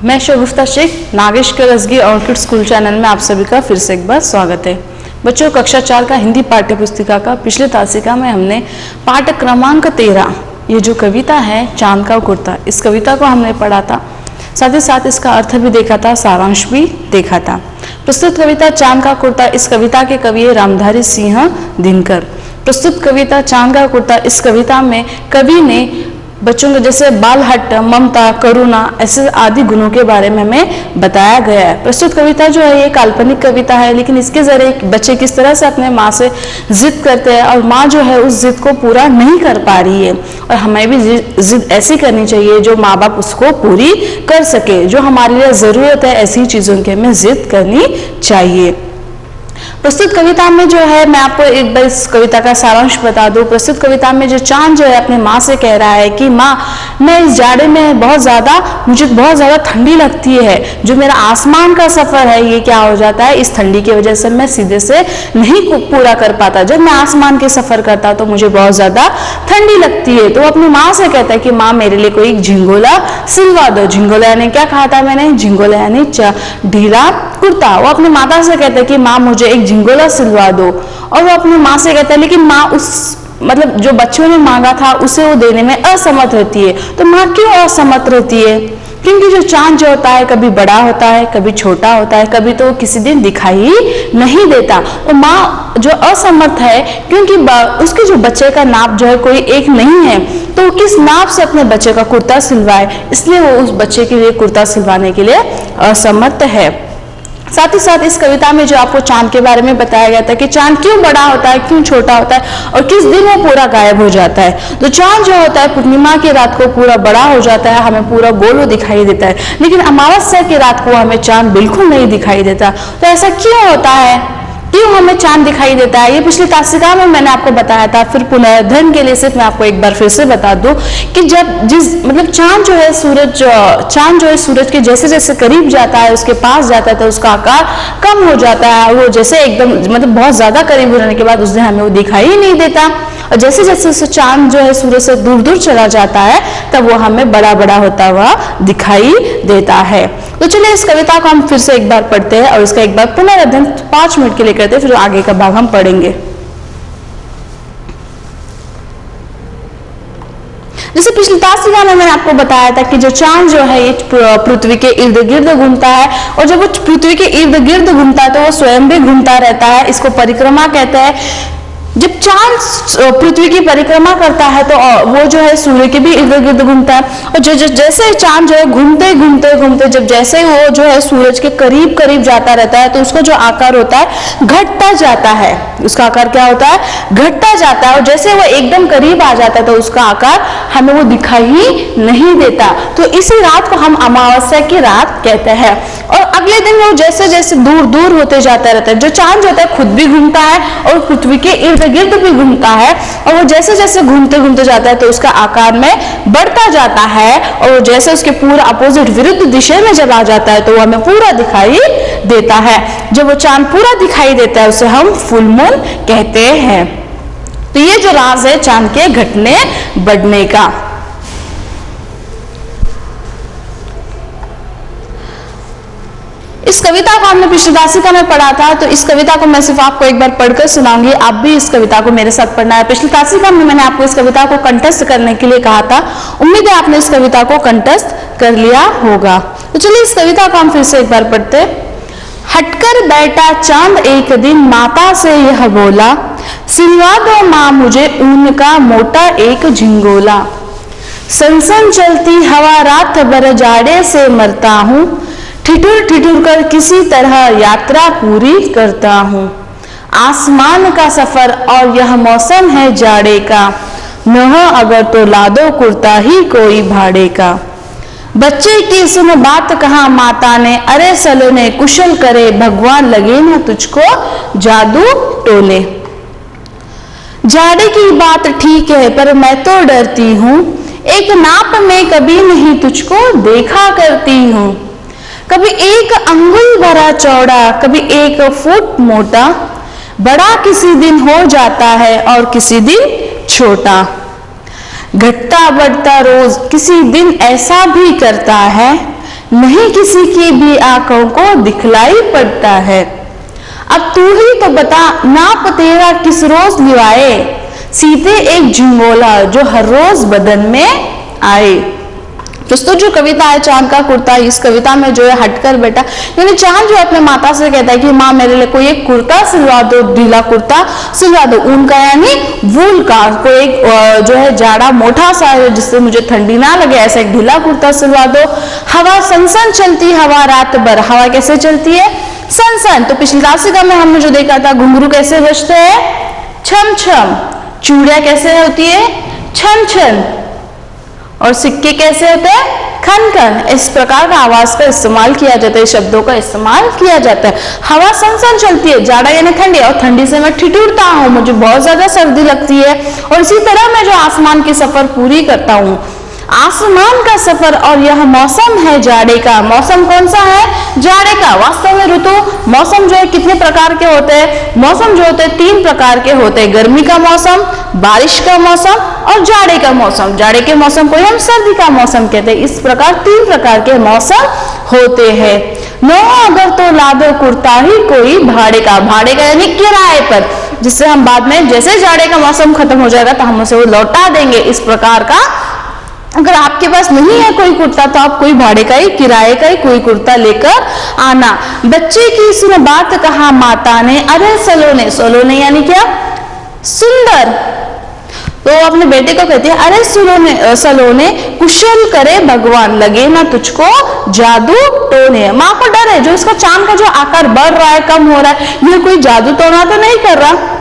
मैं Shagufta Shaikh Nagesh Karsagi Orchid School channel में आप सभी का फिर से एक बार स्वागत है। बच्चों, कक्षा 4 का हिंदी पाठ्य पुस्तिका का पिछले तासिका में हमने पाठ क्रमांक 13 ये जो कविता है चांद का कुर्ता, इस कविता को हमने पढ़ा था। साथ ही साथ इसका अर्थ भी देखा था, सारांश भी देखा था। प्रस्तुत कविता चांद का कुर्ता, इस कविता के कवि है रामधारी सिंह दिनकर। प्रस्तुत कविता चांद का कुर्ता, इस कविता में कवि ने बच्चों को जैसे बालहट्ट, ममता, करुणा ऐसे आदि गुणों के बारे में हमें बताया गया है। प्रस्तुत कविता जो है ये काल्पनिक कविता है, लेकिन इसके जरिए बच्चे किस तरह से अपने माँ से जिद करते हैं और माँ जो है उस जिद को पूरा नहीं कर पा रही है, और हमें भी जिद ऐसी करनी चाहिए जो माँ बाप उसको पूरी कर सके। जो हमारे लिए जरूरत है ऐसी चीजों की हमें जिद करनी चाहिए। प्रस्तुत कविता में जो है, मैं आपको एक बार इस कविता का सारांश बता दूं। प्रस्तुत कविता में जो चांद जो है अपने माँ से कह रहा है कि माँ, मैं इस जाड़े में मुझे बहुत ज्यादा ठंडी लगती है। जो मेरा आसमान का सफर है ये क्या हो जाता है, इस ठंडी की वजह से मैं सीधे से नहीं पूरा कर पाता। जब मैं आसमान के सफर करता तो मुझे बहुत ज्यादा ठंडी लगती है। तो वो अपनी माँ से कहता है कि माँ, मेरे लिए कोई झिंगोला सिलवा दो। झिंगोला यानी क्या कहा था मैंने, झिंगोला यानी ढीला कुर्ता। वो अपनी माता से कहता है कि माँ, मुझे एक झिंगोला सिलवा दो। और वो अपनी माँ से कहता है, लेकिन माँ जो बच्चों ने मांगा था उसे वो देने में असमर्थ रहती है। तो माँ क्यों असमर्थ रहती है? क्योंकि जो चांद जो होता है कभी बड़ा होता है, कभी छोटा होता है, कभी तो किसी दिन दिखाई नहीं देता। तो माँ जो असमर्थ है, क्योंकि उसके जो बच्चे का नाप जो है कोई एक नहीं है, तो किस नाप से अपने बच्चे का कुर्ता सिलवाए, इसलिए वो उस बच्चे के लिए कुर्ता सिलवाने के लिए असमर्थ है। साथ ही साथ इस कविता में जो आपको चांद के बारे में बताया गया था कि चांद क्यों बड़ा होता है, क्यों छोटा होता है और किस दिन वो पूरा गायब हो जाता है। तो चांद जो होता है पूर्णिमा की रात को पूरा बड़ा हो जाता है, हमें पूरा गोल दिखाई देता है, लेकिन अमावस्या की रात को हमें चांद बिल्कुल नहीं दिखाई देता। तो ऐसा क्यों होता है, क्यों हमें चांद दिखाई देता है? ये पिछली तासिका में मैंने आपको बताया था। फिर पुनर्धन के लिए सिर्फ मैं आपको एक बार फिर से बता दूं कि चांद जो है सूरज के जैसे जैसे करीब जाता है, उसके पास जाता है, तो उसका आकार कम हो जाता है। वो जैसे एकदम बहुत ज्यादा करीब होने के बाद उस दिन हमें वो दिखाई ही नहीं देता। और जैसे जैसे चांद जो है सूरज से दूर दूर चला जाता है, तब वो हमें बड़ा बड़ा होता हुआ दिखाई देता है। तो चलिए इस कविता को हम फिर से एक बार पढ़ते हैं और इसका एक बार पुनर्अध्ययन 5 मिनट के लिए करते हैं, फिर आगे का भाग हम पढ़ेंगे। जैसे पिछली तासिका में मैंने आपको बताया था कि जो चांद जो है ये पृथ्वी के इर्द गिर्द घूमता है, और जब वो पृथ्वी के इर्द गिर्द घूमता है तो वो स्वयं भी घूमता रहता है। इसको परिक्रमा कहते हैं। जब चांद पृथ्वी की परिक्रमा करता है तो वो जो है सूर्य के भी इर्द गिर्द घूमता है, और जैसे चांद जो है घूमते घूमते जब जैसे वो जो है सूरज के करीब करीब जाता रहता है, तो उसका जो आकार होता है घटता जाता है। उसका आकार क्या होता है, घटता जाता है। और जैसे वो एकदम करीब आ जाता है तो उसका आकार हमें वो दिखाई ही नहीं देता। तो इसी रात को हम अमावस्या की रात कहते हैं। और अगले दिन वो जैसे जैसे दूर दूर होते जाता रहता है। जो चांद जो होता है खुद भी घूमता है और पृथ्वी के इर्द गिर्द भी घूमता है, और वो जैसे जैसे घूमते घूमते जाता है तो उसका आकार में बढ़ता जाता है, और वो जैसे उसके पूरा अपोजिट विरुद्ध दिशा में जब आ जाता है तो वो हमें पूरा दिखाई देता है। जब वो चांद पूरा दिखाई देता है उसे हम फुल मून कहते हैं। तो ये जो राज है चांद के घटने बढ़ने का। इस कविता को हमने पिछली तासिका में पढ़ा था, तो इस कविता को मैं सिर्फ आपको एक बार पढ़कर सुनाऊंगी। आप भी इस कविता को मेरे साथ पढ़ना है। पिछली तासिका में मैंने आपको इस कविता को कंठस्थ करने के लिए कहा था। उम्मीद है आपने इस कविता को कंठस्थ कर लिया होगा। तो चलिए इस कविता को हम फिर से एक बार पढ़ते। हटकर बैठा चांद एक दिन माता से यह बोला, सिलवा दो माँ मुझे ऊन का मोटा एक झिंगोला। सनसन चलती हवा रात भर जाड़े से मरता हूँ, ठिठुर ठिठुर कर किसी तरह यात्रा पूरी करता हूँ। आसमान का सफर और यह मौसम है जाड़े का, न हो अगर तो ला दो कुर्ता ही कोई भाड़े का। बच्चे की सुन बात कहा माता ने, अरे सलोने कुशल करे भगवान लगे न तुझको जादू टोले। जाड़े की बात ठीक है पर मैं तो डरती हूँ, एक नाप में कभी नहीं तुझको देखा करती हूँ। कभी 1 अंगुल भरा चौड़ा, कभी 1 फुट मोटा, बड़ा किसी दिन हो जाता है और किसी दिन छोटा। घटता बढ़ता रोज किसी दिन ऐसा भी करता है, नहीं किसी की भी आंखों को दिखलाई पड़ता है। अब तू ही तो बता, नाप तेरा किस रोज लिवाए, सीधे एक झिंगोला जो हर रोज बदन में आए। दोस्तों जो कविता है चांद का कुर्ता, इस कविता में जो है हटकर बेटा, यानी चांद जो अपने माता से कहता है कि माँ मेरे लिए कोई एक कुर्ता सिलवा दो, ढीला कुर्ता सिलवा दो, ऊन का यानी वूल का, कोई एक जो है जाड़ा मोटा सा है जिससे मुझे ठंडी ना लगे, ऐसा एक ढीला कुर्ता सिलवा दो। हवा सनसन चलती हवा रात भर, हवा कैसे चलती है? सनसन। तो पिछली राशिका में हमने जो देखा था, घुंघरू कैसे बजते हैं? छम छम। चूड़िया कैसे होती है? छन छन। और सिक्के कैसे होते हैं? खन खन। इस प्रकार का आवाज का इस्तेमाल किया जाता है, शब्दों का इस्तेमाल किया जाता है। हवा सनसन चलती है, जाड़ा यानी ठंडी, और ठंडी से मैं ठिठुरता हूँ, मुझे बहुत ज्यादा सर्दी लगती है। और इसी तरह मैं जो आसमान की सफर पूरी करता हूँ, आसमान का सफर, और यह मौसम है जाड़े का। मौसम कौन सा है? जाड़े का। वास्तव में ऋतु मौसम जो है कितने प्रकार के होते हैं? मौसम जो होते हैं 3 प्रकार के होते हैं, गर्मी का मौसम, बारिश का मौसम और जाड़े का मौसम। जाड़े के मौसम को हम सर्दी का मौसम कहते हैं। इस प्रकार 3 प्रकार के मौसम होते हैं। नो अगर तो ला दो कुर्ता ही कोई भाड़े का, भाड़े का यानी किराए पर, जिससे हम बाद में जैसे जाड़े का मौसम खत्म हो जाएगा तो हम उसे वो लौटा देंगे। इस प्रकार का अगर आपके पास नहीं है कोई कुर्ता तो आप कोई भाड़े का ही, किराए का ही कोई कुर्ता लेकर आना। बच्चे की सुन बात कहा माता ने, अरे सलोने, सलोने यानी क्या? सुंदर। तो अपने बेटे को कहती है, अरे सलोने, सलोने कुशल करे भगवान, लगे ना तुझको जादू टोने। माँ को डर है, जो इसका चांद का जो आकार बढ़ रहा है, कम हो रहा है, ये कोई जादू टोना तो नहीं कर रहा।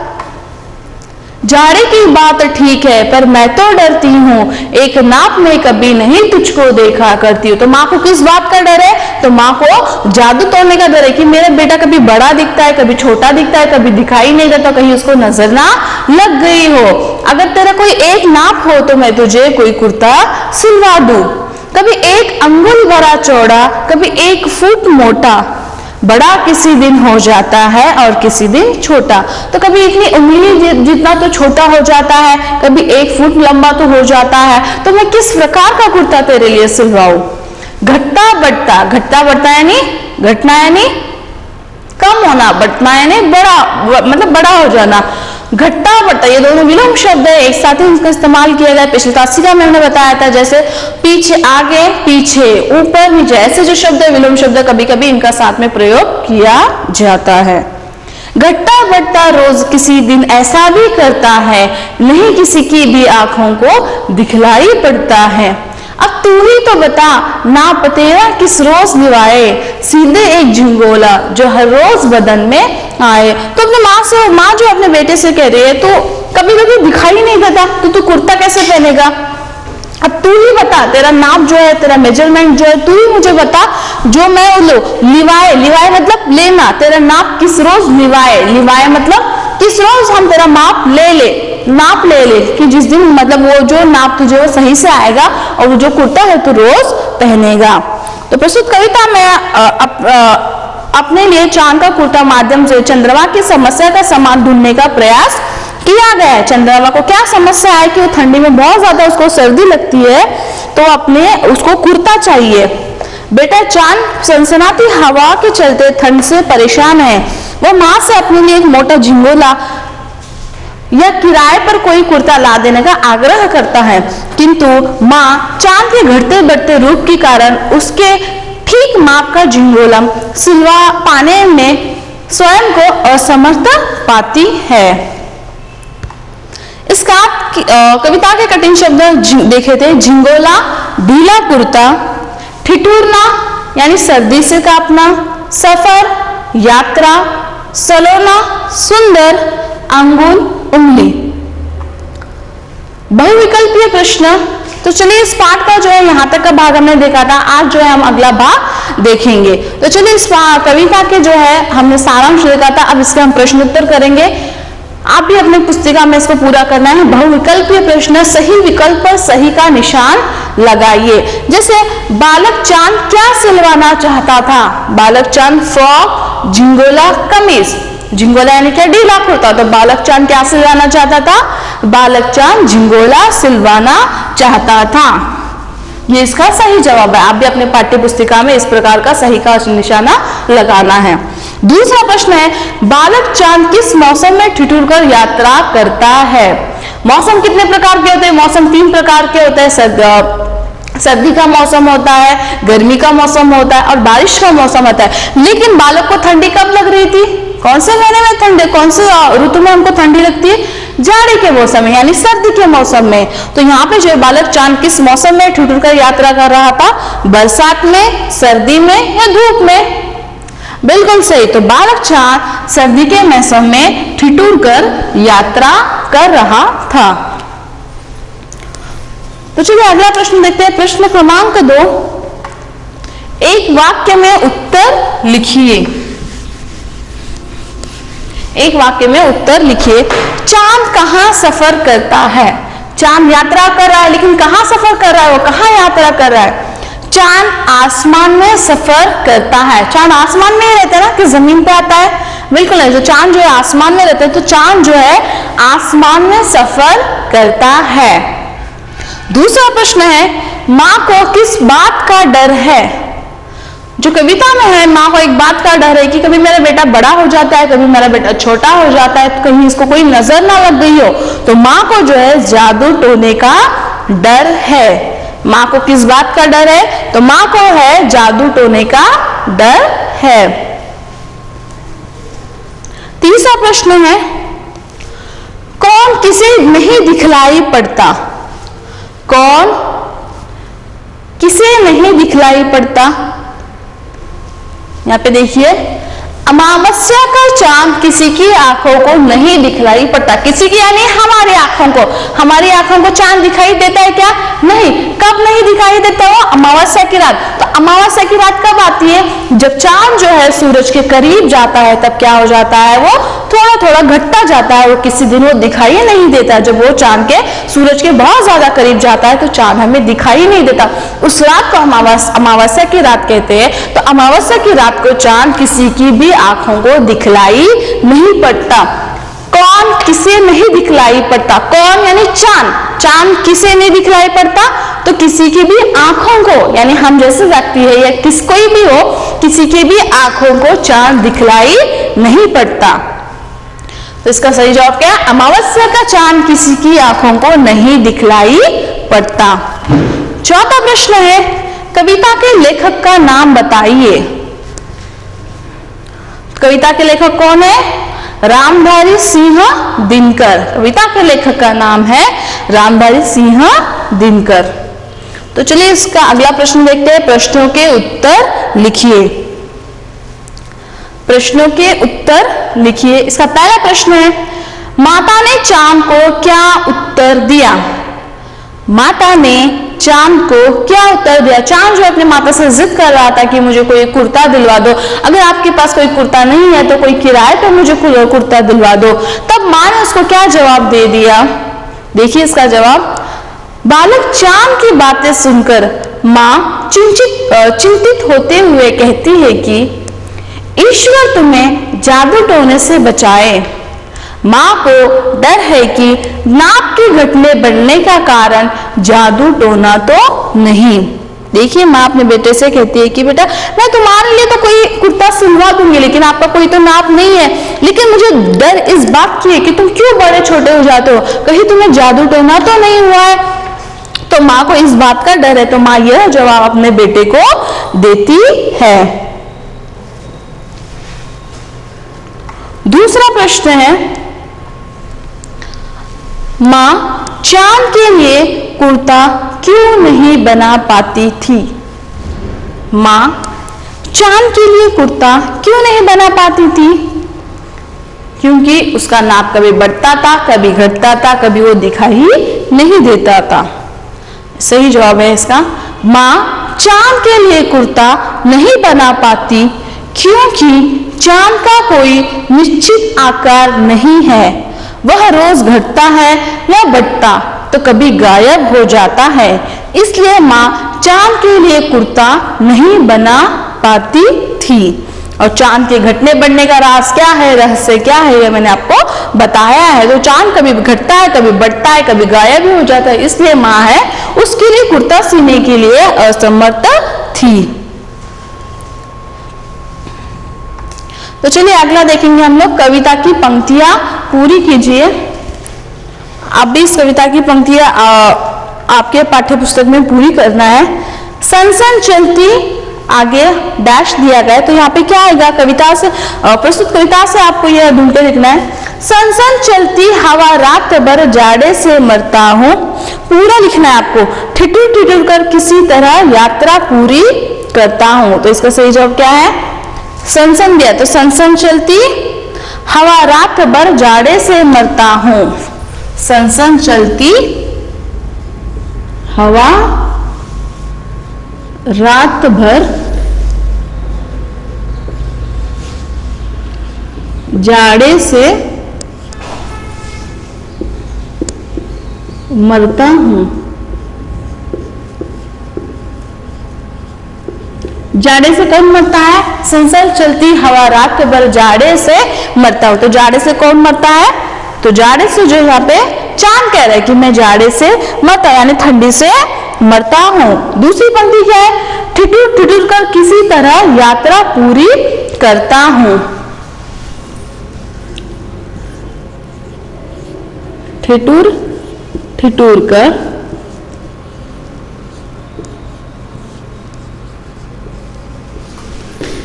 जाड़े की बात ठीक है पर मैं तो डरती हूँ, एक नाप में कभी नहीं तुझको देखा करती हूँ। तो माँ को किस बात का डर है? तो माँ को जादू तोड़ने का डर है कि मेरा बेटा कभी बड़ा दिखता है, कभी छोटा दिखता है, कभी दिखाई नहीं देता, कहीं उसको नजर ना लग गई हो। अगर तेरा कोई एक नाप हो तो मैं तुझे कोई कुर्ता सिलवा दूं। कभी 1 अंगुल बड़ा चौड़ा, कभी 1 फुट मोटा, बड़ा किसी दिन हो जाता है और किसी दिन छोटा। तो कभी इतनी उंगली जितना तो छोटा हो जाता है, कभी 1 फुट लंबा तो हो जाता है। तो मैं किस प्रकार का कुर्ता तेरे लिए सिलवाऊं? घटता बढ़ता, घटता बढ़ता यानी घटना यानी कम होना, बढ़ना यानी बड़ा, मतलब बड़ा हो जाना। घटता बढ़ता, ये दोनों विलोम शब्द है, एक साथ ही इनका इस्तेमाल किया गया। पिछली तासिका में हमने बताया था, जैसे पीछे, आगे, पीछे, ऊपर, नीचे, ऐसे जो शब्द है विलोम शब्द, कभी कभी इनका साथ में प्रयोग किया जाता है। घटता बढ़ता रोज किसी दिन ऐसा भी करता है, नहीं किसी की भी आंखों को दिखलाई पड़ता है। अब तू ही तो बता, नाप तेरा किस रोज लिवाए, सीधे एक झिंगोला जो हर रोज बदन में आए। तो अपने माँ जो अपने बेटे से कह रही है, तो कभी कभी दिखाई नहीं देता तो तू कुर्ता कैसे पहनेगा? अब तू ही बता, तेरा नाप जो है, तेरा मेजरमेंट जो है, तू ही मुझे बता, जो मैं लो लिवाए, लिवाए मतलब लेना, तेरा नाप किस रोज लिवाए, लिवाए मतलब किस रोज हम तेरा माप नाप ले कि जिस दिन, मतलब वो जो नाप तुझे वो सही से आएगा और वो जो कुर्ता है तू रोज पहनेगा। तो प्रस्तुत कविता में अपने लिए चांद का कुर्ता माध्यम से चंद्रमा की समस्या का समाधान ढूंढने का प्रयास किया गया है। चंद्रमा को क्या समस्या है कि वो ठंडी में बहुत ज्यादा उसको सर्दी लगती है, तो अपने उसको कुर्ता चाहिए। बेटा चांद सनसनाती हवा के चलते ठंड से परेशान है, वो माँ से अपने लिए एक मोटा झिंगोला या किराए पर कोई कुर्ता ला देने का आग्रह करता है, किंतु माँ चांद के घटते बढ़ते रूप के कारण उसके ठीक माप का झिंगोला सिलवा पाने में स्वयं को असमर्थ पाती है। इसका कविता के कठिन शब्द देखे थे, झिंगोला, ढीला कुर्ता, ठिठुरना यानी सर्दी से कांपना, सफर, यात्रा, सलोना, सुंदर, अंगुल, उंगली। बहुविकल्पीय प्रश्न। तो चलिए इस पाठ का जो है यहाँ तक का भाग हमने देखा था, आज जो है हम अगला भाग देखेंगे। तो चलिए इस कविता के जो है हमने सारांश देखा था, अब इसके हम प्रश्न उत्तर करेंगे। आप भी अपनी पुस्तिका में इसको पूरा करना है। बहुविकल्पीय प्रश्न, सही विकल्प पर सही का निशान लगाइए। जैसे बालक चांद क्या सिलवाना चाहता था? बालक चांद फ्रॉक, झिंगोला, कमीज। झिंगोला यानी क्या? ढीला कुर्ता। तो बालक चांद क्या सिलवाना चाहता था? बालक चांद झिंगोला सिलवाना चाहता था। ये इसका सही जवाब है। आप भी अपने पाठ्य पुस्तिका में इस प्रकार का सही का निशाना लगाना है। दूसरा प्रश्न है, बालक चांद किस मौसम में ठिठुर कर यात्रा करता है? मौसम कितने प्रकार के होते हैं? मौसम 3 प्रकार के होते हैं। सर्दी का मौसम होता है, गर्मी का मौसम होता है और बारिश का मौसम होता है। लेकिन बालक को ठंडी कब लग रही थी? कौन से महीने में ठंडी, कौन से ऋतु में हमको ठंडी लगती है? जाड़े के मौसम में, यानी सर्दी के मौसम में। तो यहाँ पे जो है बालक चांद किस मौसम में ठिठुर कर यात्रा कर रहा था? बरसात में, सर्दी में या धूप में? बिल्कुल सही। तो बालक चांद सर्दी के मौसम में ठिठुर कर यात्रा कर रहा था। तो चलिए अगला प्रश्न देखते हैं। प्रश्न क्रमांक 2, एक वाक्य में उत्तर लिखिए। एक वाक्य में उत्तर लिखिए। चांद कहाँ सफर करता है? चांद यात्रा कर रहा है, लेकिन कहाँ सफर कर रहा है? वो कहाँ यात्रा कर रहा है? चांद आसमान में सफर करता है। चांद आसमान में ही रहता है ना, कि जमीन पे आता है? बिल्कुल नहीं। जो चांद जो है आसमान में रहता है, तो चांद जो है आसमान में सफर करता है। दूसरा प्रश्न है, माँ को किस बात का डर है? जो कविता में है, माँ को एक बात का डर है कि कभी मेरा बेटा बड़ा हो जाता है, कभी मेरा बेटा छोटा हो जाता है, तो कहीं इसको कोई नजर ना लग गई हो। तो माँ को जो है जादू टोने का डर है। माँ को किस बात का डर है? तो माँ को है जादू टोने का डर है। तीसरा प्रश्न है, कौन किसे नहीं दिखलाई पड़ता? कौन किसे नहीं दिखलाई पड़ता? यहां पे देखिए, अमावस्या का चांद किसी की आंखों को नहीं दिखलाई पड़ता। किसी की यानी हमारी आंखों को। हमारी आंखों को चांद दिखाई देता है क्या? नहीं। कब नहीं दिखाई देता? वो अमावस्या की रात। तो अमावस्या की रात कब आती है? जब चांद जो है सूरज के करीब जाता है, तब क्या हो जाता है? वो थोड़ा थोड़ा घटता जाता है। वो किसी दिन वो दिखाई नहीं देता। जब वो चांद के सूरज के बहुत ज्यादा करीब जाता है, तो चांद हमें दिखाई नहीं देता। उस रात को अमावस्या की रात कहते हैं। तो अमावस्या की रात को चांद किसी की भी आंखों को दिखलाई नहीं पड़ता। कौन किसे नहीं दिखलाई पड़ता? कौन यानी चांद। चांद किसे नहीं दिखलाई पड़ता? तो किसी की भी आंखों को, यानी हम जैसे व्यक्ति है या किस कोई भी हो, किसी की भी आंखों को चांद दिखलाई नहीं पड़ता। तो इसका सही जवाब क्या है? अमावस्या का चांद किसी की आंखों को नहीं दिखलाई पड़ता। चौथा प्रश्न है, कविता के लेखक का नाम बताइए। कविता के लेखक कौन है? रामधारी सिंह दिनकर। कविता के लेखक का नाम है रामधारी सिंह दिनकर। तो चलिए इसका अगला प्रश्न देखते हैं। प्रश्नों के उत्तर लिखिए। प्रश्नों के उत्तर लिखिए। इसका पहला प्रश्न है, माता ने चांद को क्या उत्तर दिया? माता ने चांद को क्या उत्तर दिया? चांद जो अपनी माता से जिद कर रहा था कि मुझे कोई कुर्ता दिलवा दो, अगर आपके पास कोई कुर्ता नहीं है तो कोई किराए पर मुझे कुर्ता दिलवा दो। तब माँ ने उसको क्या जवाब दे दिया? देखिए इसका जवाब, बालक चांद की बातें सुनकर माँ चिंतित होते हुए कहती है कि ईश्वर तुम्हें जादू टोने से बचाए। माँ को डर है कि नाक के घटने बढ़ने का कारण जादू टोना तो नहीं। देखिए माँ अपने बेटे से कहती है कि बेटा मैं तुम्हारे लिए तो कोई कुर्ता सिलवा दूंगी, लेकिन आपका कोई तो नाप नहीं है। लेकिन मुझे डर इस बात की है कि तुम क्यों बड़े छोटे हो जाते हो, कहीं तुम्हें जादू टोना तो नहीं हुआ है। तो माँ को इस बात का डर है, तो माँ यह जवाब अपने बेटे को देती है। दूसरा प्रश्न है, माँ चांद के लिए कुर्ता क्यों नहीं बना पाती थी? माँ चांद के लिए कुर्ता क्यों नहीं बना पाती थी? क्योंकि उसका नाप कभी बढ़ता था, कभी घटता था, कभी वो दिखाई नहीं देता था। सही जवाब है इसका, माँ चांद के लिए कुर्ता नहीं बना पाती क्योंकि चांद का कोई निश्चित आकार नहीं है। वह रोज घटता है या बढ़ता तो कभी गायब हो जाता है, इसलिए माँ चांद के लिए कुर्ता नहीं बना पाती थी। और चांद के घटने बढ़ने का राज क्या है, रहस्य क्या है, ये मैंने आपको बताया है। तो चांद कभी घटता है, कभी बढ़ता है, कभी गायब भी हो जाता है, इसलिए माँ है उसके लिए कुर्ता सीने के लिए असमर्थ थी। तो चलिए अगला देखेंगे हम लोग, कविता की पंक्तियां पूरी कीजिए। आप भी इस कविता की पंक्तियां आपके पाठ्य पुस्तक में पूरी करना है। सनसन चलती, आगे डैश दिया गया, तो यहाँ पे क्या आएगा, कविता से प्रस्तुत कविता से आपको यह ढूंढ के लिखना है। सनसन चलती हवा रात भर जाड़े से मरता हूँ, पूरा लिखना है आपको, ठिठुर ठिठुर कर किसी तरह यात्रा पूरी करता हूँ। तो इसका सही जवाब क्या है, सनसन दिया, तो सनसन चलती हवा रात भर जाड़े से मरता हूँ। सनसन चलती हवा रात भर जाड़े से मरता हूं। जाड़े से कौन मरता है, सनसन चलती हवा रात भर जाड़े से मरता हूं। तो जाड़े से कौन मरता है, तो जाड़े से जो यहाँ पे चांद कह रहा है कि मैं जाड़े से मरता, यानी ठंडी से मरता हूं। दूसरी पंक्ति क्या है, ठिठुर ठिठुर कर किसी तरह यात्रा पूरी करता हूं। ठिठुर ठिठुर कर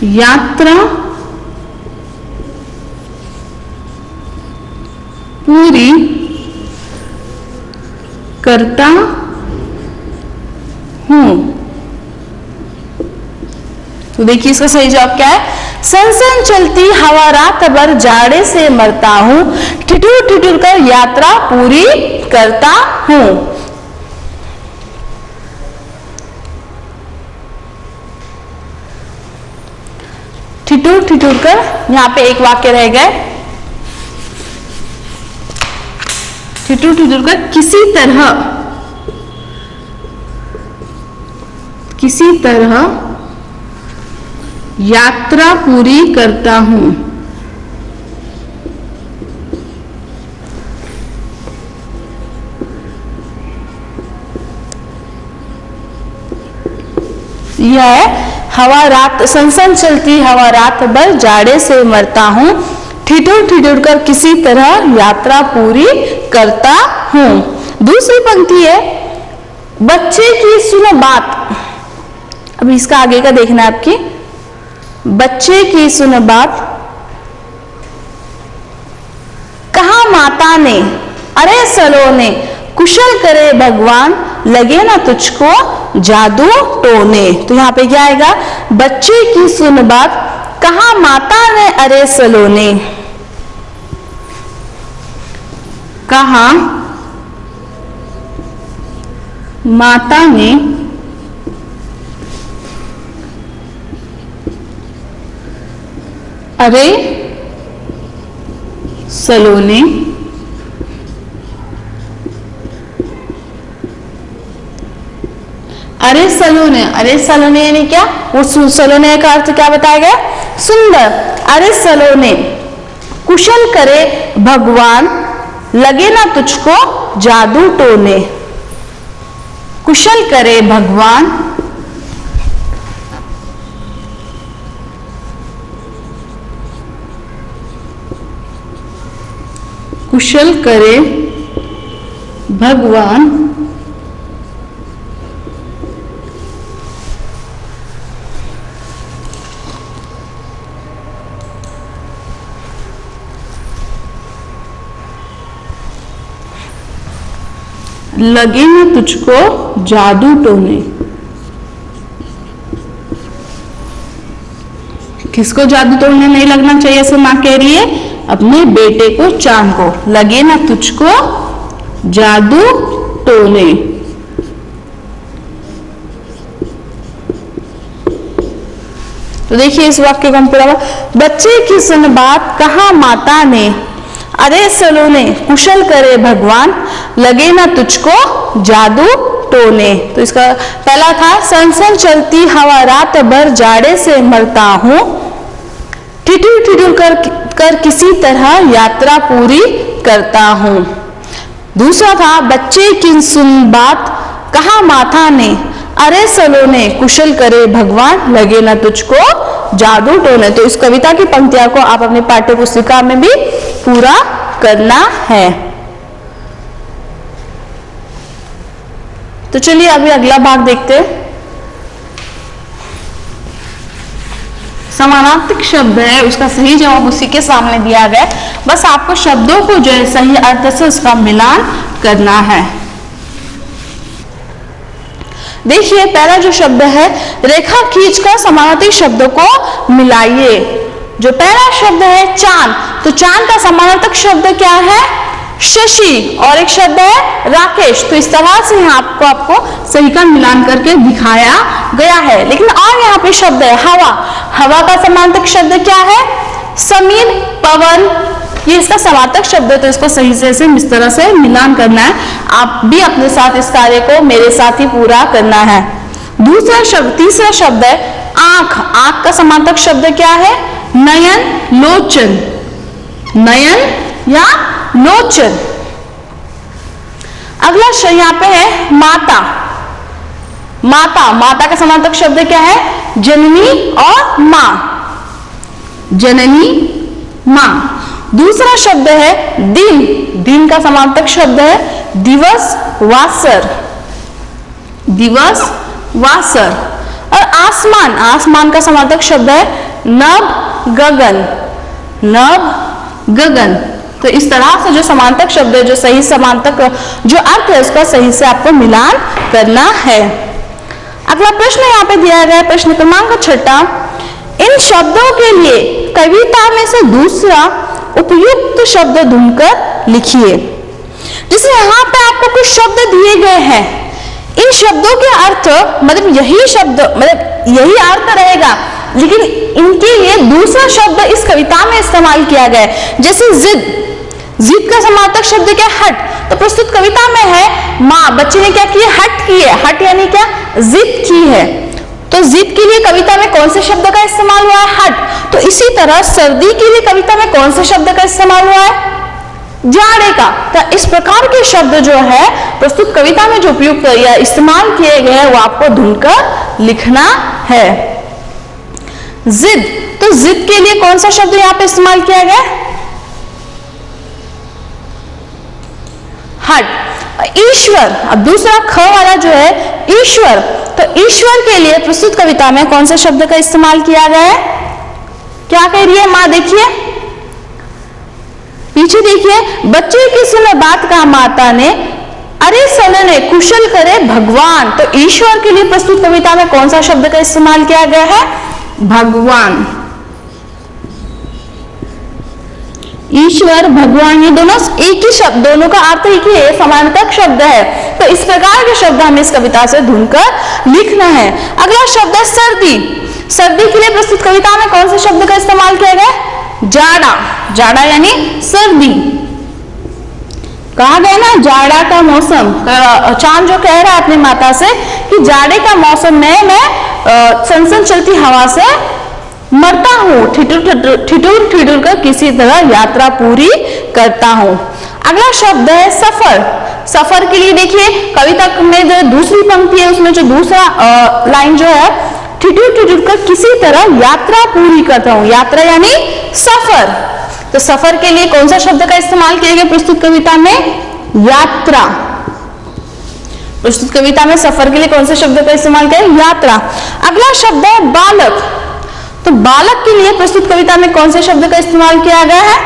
यात्रा पूरी करता हूं। तो देखिए इसका सही जवाब क्या है, सनसन चलती हवा रात भर जाड़े से मरता हूं, ठिठुर ठिठुर कर यात्रा पूरी करता हूं। ठिठुर ठिठुर कर, यहां पे एक वाक्य रह गए, ठिठुर ठिठुर कर किसी तरह यात्रा पूरी करता हूं। यह है हवा रात, सनसन चलती हवा रात भर जाड़े से मरता हूं, ठिठुर ठिठुर कर किसी तरह यात्रा पूरी करता हूं। दूसरी पंक्ति है, बच्चे की सुनो बात, अब इसका आगे का देखना है आपकी, बच्चे की सुनो बात, कहा माता ने अरे सलोने, कुशल करे भगवान लगे ना तुझको जादू टोने। तो यहाँ पे क्या आएगा, बच्चे की सुन बात, कहा माता ने अरे सलोने, कहा माता ने अरे सलोने, अरे सलोने, अरे सलोने यानी क्या, वो सलोने का अर्थ क्या बताया गया, सुंदर। अरे सलोने, कुशल करे भगवान लगे ना तुझको जादू टोने, कुशल करे भगवान कुशल करे भगवान लगे ना तुझको जादू टोने। किसको जादू टोने नहीं लगना चाहिए, ऐसे मां कह रही है अपने बेटे को चांद को, लगे ना तुझको जादू टोने। तो देखिए इस वाक्य का पूरा, बच्चे की सुन बात कहा माता ने अरे सलोने, कुशल करे भगवान लगे ना तुझको जादू टोने। तो इसका पहला था, सनसन चलती हवा रात भर जाड़े से मरता हूं, ठिठुर ठिठुर कर किसी तरह यात्रा पूरी करता हूं। दूसरा था बच्चे की सुन बात कहा माथा ने, अरे सलोने कुशल करे भगवान लगे ना तुझको जादू टोने। तो इस कविता की पंक्तियों को आप अपनी पाठ्य पुस्तिका में भी पूरा करना है। तो चलिए अभी अगला भाग देखते हैं। समानार्थक शब्द है, उसका सही जवाब उसी के सामने दिया गया है। बस आपको शब्दों को जो है सही अर्थ से उसका मिलान करना है। देखिए पहला जो शब्द है, रेखा खींचकर समानार्थक शब्दों को मिलाइए। जो पहला शब्द है चांद, तो चांद का समानार्थक शब्द क्या है? शशि। और एक शब्द है राकेश। तो इस तरह से यहाँ आपको सही का मिलान करके दिखाया गया है। लेकिन और यहाँ पे शब्द है हवा। हवा का समानार्थक शब्द क्या है? समीर, पवन। ये इसका समानार्थक शब्द है, तो इसको सही से इस तरह से मिलान करना है। आप भी अपने साथ इस कार्य को मेरे साथ ही पूरा करना है। दूसरा शब्द, तीसरा शब्द है आंख। आंख का समानार्थक शब्द क्या है? नयन, लोचन। नयन या लोचन। अगला यहाँ पे है माता। माता, माता का समानार्थक शब्द क्या है? जननी और मां। जननी, मां। दूसरा शब्द है दिन। दिन का समानार्थक शब्द है दिवस, वासर। दिवस, वासर। और आसमान, आसमान का समानार्थक शब्द है नभ, गगन। नभ, गगन। तो इस तरह से जो समानार्थक शब्द है, जो सही समानार्थक जो अर्थ है, उसका सही से आपको मिलान करना है। अगला प्रश्न यहाँ पे दिया गया है, प्रश्न क्रमांक 6। इन शब्दों के लिए कविता में से दूसरा उपयुक्त शब्द ढूंढकर लिखिए। जैसे यहाँ पे आपको कुछ शब्द दिए गए हैं, इन शब्दों के अर्थ मतलब यही शब्द मतलब यही अर्थ रहेगा, लेकिन इनके लिए दूसरा शब्द इस कविता में इस्तेमाल किया गया है। जैसे जिद। जिद का समानार्थक शब्द क्या? हट। तो प्रस्तुत कविता में है माँ, बच्चे ने क्या किया? हट की है। हट यानी क्या? जिद की है। तो जिद के लिए कविता में कौन से शब्द का इस्तेमाल हुआ है? हट। तो इसी तरह सर्दी के लिए कविता में कौन से शब्द का इस्तेमाल हुआ है? जाड़े का। तो इस प्रकार के शब्द जो है प्रस्तुत कविता में जो उपयुक्त या इस्तेमाल किए गए हैं, वो आपको ढूंढकर लिखना है। जिद, तो जिद के लिए कौन सा शब्द यहाँ पे इस्तेमाल किया गया? हट। ईश्वर, अब दूसरा ख वाला जो है ईश्वर, तो ईश्वर के लिए प्रस्तुत कविता में कौन से शब्द का इस्तेमाल किया गया है? क्या कह रही है माँ? देखिए पीछे देखिए, बच्चे की सुने बात का माता ने, अरे सलोने कुशल करे भगवान। तो ईश्वर के लिए प्रस्तुत कविता में कौन सा शब्द का इस्तेमाल किया गया है? भगवान। ईश्वर, भगवान, ये दोनों एक ही शब्द, दोनों का अर्थ एक ही है, समानार्थक शब्द है। तो इस प्रकार के शब्द हमें इस कविता से ढूंढकर लिखना है। अगला शब्द है सर्दी। सर्दी के लिए प्रस्तुत कविता में कौन से शब्द का इस्तेमाल किया गया? जाड़ा। जाड़ा यानी सर्दी। कहा गया ना जाड़ा का मौसम, चांद जो कह रहा है अपनी माता से कि जाड़े का मौसम में मैं सनसन चलती हवा से मरता हूं, ठिठुर ठिठुर कर किसी तरह यात्रा पूरी करता हूं। अगला शब्द है सफर। सफर के लिए देखिए कविता में जो दूसरी पंक्ति है, उसमें जो दूसरा लाइन जो है, ठिठुर ठिठुर कर किसी तरह यात्रा पूरी करता हूं। यात्रा यानी सफर। तो सफर के लिए कौन सा शब्द का इस्तेमाल किया गया प्रस्तुत कविता में? यात्रा। प्रस्तुत कविता में सफर के लिए कौन से शब्द का इस्तेमाल किया? यात्रा। अगला शब्द है बालक। तो बालक के लिए प्रस्तुत कविता में कौन से शब्द का इस्तेमाल किया गया है?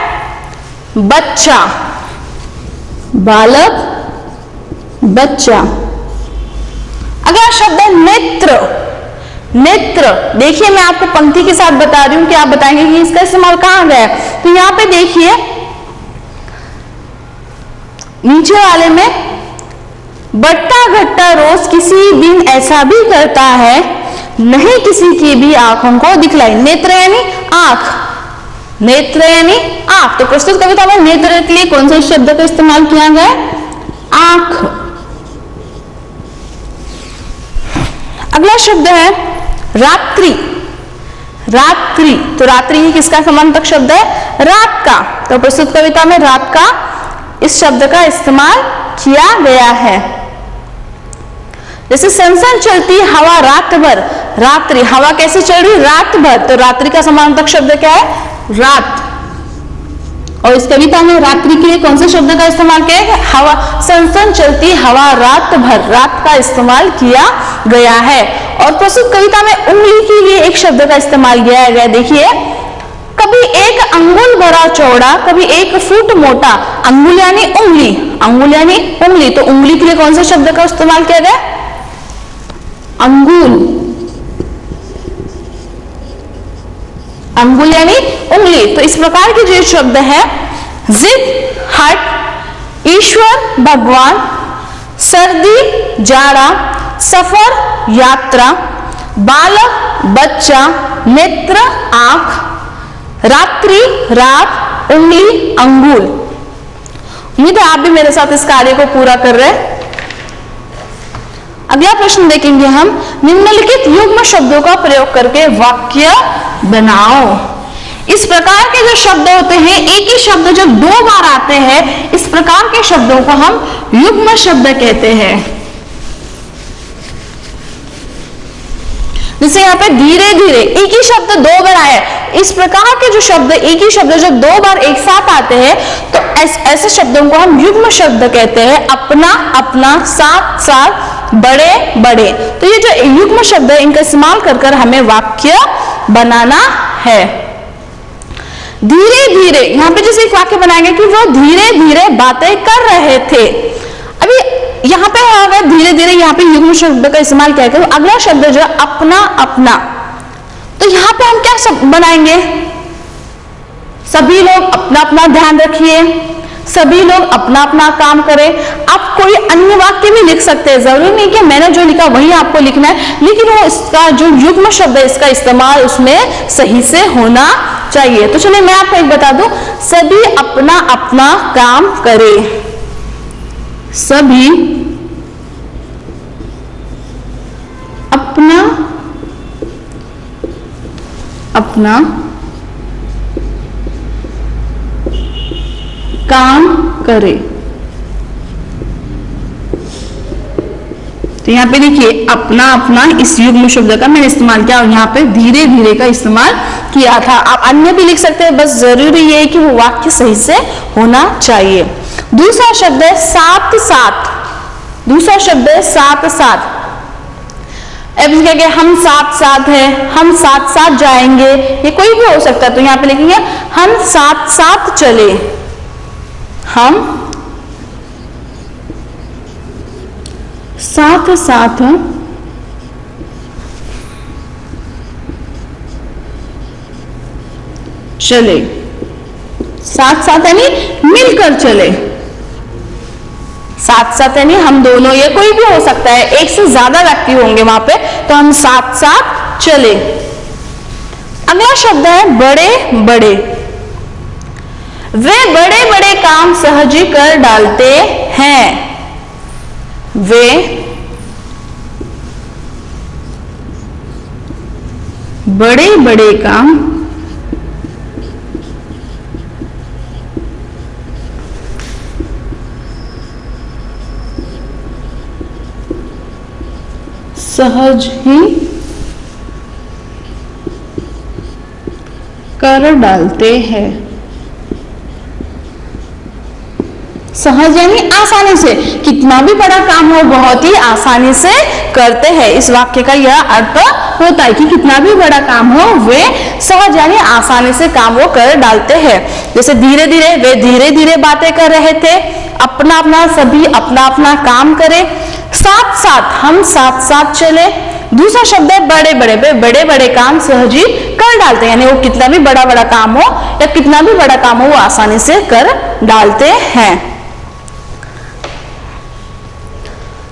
बच्चा। बालक, बच्चा। अगला शब्द है नेत्र। नेत्र, देखिए मैं आपको पंक्ति के साथ बता रही हूं कि आप बताएंगे कि इसका इस्तेमाल कहां गया है। तो यहां पे देखिए नीचे वाले में, बट्टा घट्टा रोज किसी दिन ऐसा भी करता है, नहीं किसी की भी आंखों को दिखलाई। नेत्र यानी आंख। नेत्र यानी आंख। तो प्रस्तुत कविता में नेत्र के लिए कौन से शब्द का इस्तेमाल किया गया? आंख। अगला शब्द है रात्रि। रात्रि, तो रात्रि ही किसका समानार्थक शब्द है? रात का। तो प्रस्तुत कविता में रात का इस शब्द का इस्तेमाल किया गया है। जैसे सनसन चलती हवा रात भर, रात्रि, हवा कैसे चल रही? रात भर, तो रात्रि का समानार्थक शब्द क्या है? रात। और इस कविता में रात्रि के लिए कौन से शब्द का इस्तेमाल किया है? हवा, सनसन चलती हवा रात भर, रात का इस्तेमाल किया गया है। और प्रस्तुत कविता में उंगली के लिए एक शब्द का इस्तेमाल किया गया। देखिए, कभी 1 अंगुल भरा चौड़ा, कभी 1 फुट मोटा। अंगुल यानी उंगली, अंगुल यानी उंगली, तो उंगली के लिए कौन से शब्द का इस्तेमाल किया गया? अंगुल, अंगुल यानी उंगली। तो इस प्रकार के जो शब्द है जिद, हट, ईश्वर, भगवान, सर्दी, जाड़ा, सफर, यात्रा, बालक, बच्चा, नेत्र, आंख, रात्रि, रात, उंगली, अंगुल। उम्मीद है आप भी मेरे साथ इस कार्य को पूरा कर रहे हैं। अगला प्रश्न देखेंगे हम, निम्नलिखित युग्म शब्दों का प्रयोग करके वाक्य बनाओ। इस प्रकार के जो शब्द होते हैं, एक ही शब्द जब 2 बार आते हैं, इस प्रकार के शब्दों को हम युग्म शब्द कहते हैं। जैसे यहाँ पे धीरे धीरे, एक ही शब्द 2 बार आया है। इस प्रकार के जो शब्द, एक ही शब्द जब 2 बार एक साथ आते हैं, तो ऐसे शब्दों को हम युग्म शब्द कहते हैं। अपना, अपना, साथ, साथ, बड़े, बड़े। तो ये जो युग्म शब्द है, इनका इस्तेमाल कर हमें वाक्य बनाना है। धीरे धीरे, यहाँ पे जैसे एक वाक्य बनाएंगे कि वो धीरे धीरे बातें कर रहे थे। अभी यहाँ पे है धीरे धीरे, यहाँ पे युग्म शब्द का इस्तेमाल किया गया। अगला शब्द जो है अपना, अपना, तो यहाँ पे हम क्या शब्द बनाएंगे? सभी लोग अपना अपना ध्यान रखिए, सभी लोग अपना अपना काम करें। आप कोई अन्य वाक्य भी लिख सकते हैं, जरूरी नहीं कि मैंने जो लिखा वही आपको लिखना है, लेकिन वो इसका जो युग्म शब्द है, इसका इस्तेमाल उसमें सही से होना चाहिए। तो चलिए मैं आपको एक बता दूं, सभी अपना अपना काम करें, सभी अपना अपना काम करे। तो यहाँ पे देखिए, अपना अपना इस युग्म शब्द का मैंने इस्तेमाल किया और यहाँ पे धीरे धीरे का इस्तेमाल किया था। आप अन्य भी लिख सकते हैं, बस जरूरी ये है कि वो वाक्य सही से होना चाहिए। दूसरा शब्द है साथ साथ, दूसरा शब्द है साथ साथ। अब क्या क्या, हम साथ साथ है, हम साथ साथ जाएंगे, ये कोई भी हो सकता है। तो यहाँ पे लिखेंगे हम साथ साथ चले, हम साथ साथ चले। साथ साथ यानी मिलकर चले, साथ साथ यानी हम दोनों, ये कोई भी हो सकता है, एक से ज्यादा व्यक्ति होंगे वहां पे, तो हम साथ साथ चले। अगला शब्द है बड़े बड़े। वे बड़े बड़े काम सहज ही कर डालते हैं, वे बड़े बड़े काम सहज ही कर डालते हैं। सहज यानी आसानी से, कितना भी बड़ा काम हो बहुत ही आसानी से करते हैं। इस वाक्य का यह अर्थ होता है कि कितना भी बड़ा काम हो वे सहज यानी आसानी से काम वो कर डालते हैं। जैसे धीरे धीरे, वे धीरे धीरे बातें कर रहे थे। अपना अपना, सभी अपना अपना काम करे। साथ साथ, हम साथ साथ चले। दूसरा शब्द है बड़े बड़े। वे बड़े बड़े काम सहज ही कर डालते हैं, यानी वो कितना भी बड़ा बड़ा काम हो या कितना भी बड़ा काम हो वो आसानी से कर डालते हैं।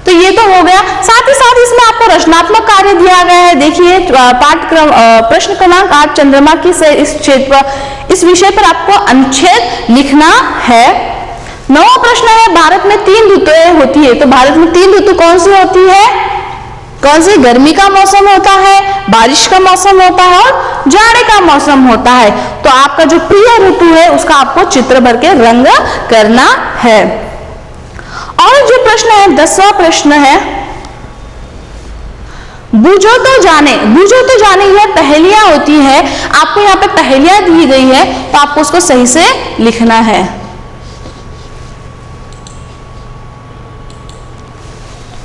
तो ये तो हो गया। साथ ही साथ इसमें आपको रचनात्मक कार्य दिया गया है। देखिए पाठ्यक्रम प्रश्न क्रमांक 8 चंद्रमा की से इस क्षेत्र पर, इस विषय पर आपको अनुच्छेद लिखना है। 9वां प्रश्न है, भारत में 3 ऋतुएं होती है। तो भारत में 3 ऋतु कौन सी होती है? कौन सी? गर्मी का मौसम होता है, बारिश का मौसम होता है और जाड़े का मौसम होता है। तो आपका जो प्रिय ऋतु है उसका आपको चित्र भर के रंग करना है। और जो प्रश्न है 10वां प्रश्न है, बूझो तो जाने। बूझो तो जाने यह पहेलियां होती है, आपको यहाँ पे पहेलियां दी गई है तो आपको उसको सही से लिखना है।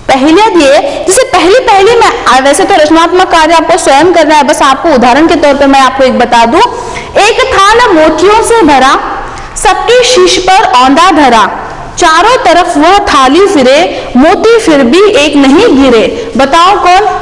पहेलियां दिए, जैसे पहली में वैसे तो रचनात्मक कार्य आपको स्वयं करना है, बस आपको उदाहरण के तौर पर मैं आपको एक बता दूं। एक थाल मोतियों से भरा, सबके शीश पर औंधा धरा, चारों तरफ वह थाली फिरे, मोती फिर भी एक नहीं गिरे। बताओ कौन?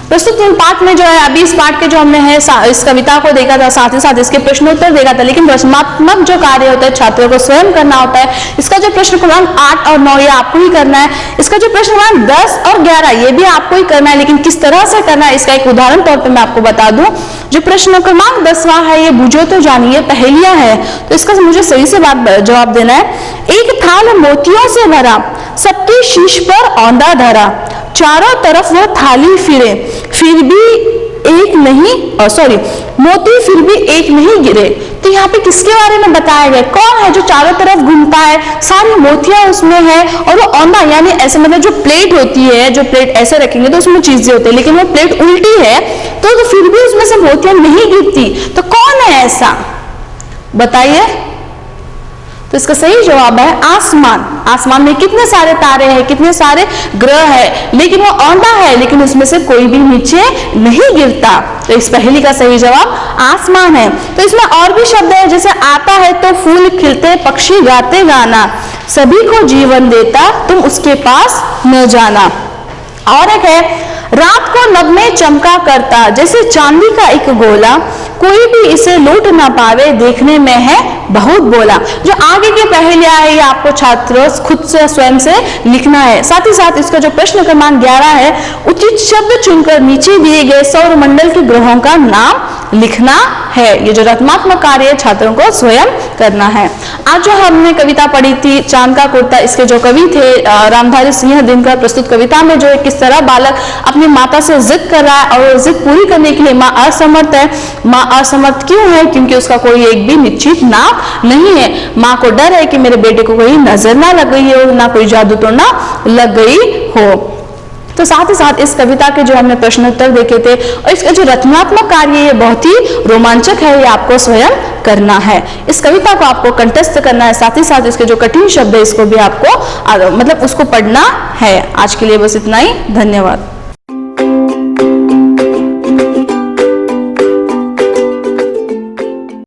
प्रस्तुत पाठ में जो है, अभी इस पाठ के जो हमने है इस कविता को देखा था, साथ ही साथ इसके प्रश्नोत्तर देखा था, लेकिन रचनात्मक जो कार्य होता है छात्रों को स्वयं करना होता है। इसका जो प्रश्न क्रमांक 8 और 9 ये आपको ही करना है। इसका जो प्रश्न क्रमांक 10 और 11 ये भी आपको ही करना है, लेकिन किस तरह से करना है इसका एक उदाहरण तौर पर मैं आपको बता दूं। जो प्रश्न क्रमांक 10वां है, ये बूझो तो जानिए पहेलियां है, तो इसका मुझे सही से जवाब देना है। एक थाल मोतियों से भरा, सबके शीश पर औंधा धरा, चारों तरफ वह थाली फिरे, फिर भी एक नहीं, मोती फिर भी एक नहीं गिरे। तो यहाँ पे किसके बारे में बताया गया? कौन है जो चारों तरफ घूमता है, सारी मोतियां उसमें है और वो औंधा, यानी ऐसे मतलब जो प्लेट होती है, जो प्लेट ऐसे रखेंगे तो उसमें चीजें होती है, लेकिन वो प्लेट उल्टी है तो फिर भी उसमें से मोतियां नहीं गिरती। तो कौन है ऐसा? बताइए। तो इसका सही जवाब है आसमान। आसमान में कितने सारे तारे हैं, कितने सारे ग्रह है, लेकिन वो औंधा है, लेकिन उसमें से कोई भी नीचे नहीं गिरता। तो इस पहेली का सही जवाब आसमान है। तो इसमें और भी शब्द है, जैसे आता है तो फूल खिलते, पक्षी गाते गाना, सभी को जीवन देता, तुम उसके पास न जाना। और एक है, रात को नभ में चमका करता, जैसे चांदी का एक गोला, कोई भी इसे लूट ना पावे, देखने में है बहुत बोला। जो आगे की पहेलियां है ये आपको छात्रों खुद से स्वयं से लिखना है। साथ ही साथ इसका जो प्रश्न क्रमांक 11 है, उचित शब्द चुनकर नीचे दिए गए सौरमंडल के ग्रहों का नाम लिखना है। ये जो रचनात्मक कार्य छात्रों को स्वयं करना है। आज जो हमने कविता पढ़ी थी चांद का कुर्ता, इसके जो कवि थे रामधारी सिंह दिनकर, प्रस्तुत कविता में जो है किस तरह बालक अपनी माता से जिद कर रहा है और जिद पूरी करने के लिए माँ असमर्थ है। माँ असमर्थ क्यों है? क्योंकि उसका कोई एक भी निश्चित नाम नहीं है। माँ को डर है कि मेरे बेटे को कोई नजर ना लग गई हो, ना कोई जादू तो ना लग गई हो। तो साथ ही साथ इस कविता के जो हमने प्रश्नोत्तर देखे थे और इसका जो रचनात्मक कार्य ये बहुत ही रोमांचक है, ये आपको स्वयं करना है। इस कविता को आपको कंठस्थ करना है, साथ ही साथ इसके जो कठिन शब्द है इसको भी आपको मतलब उसको पढ़ना है। आज के लिए बस इतना ही, धन्यवाद।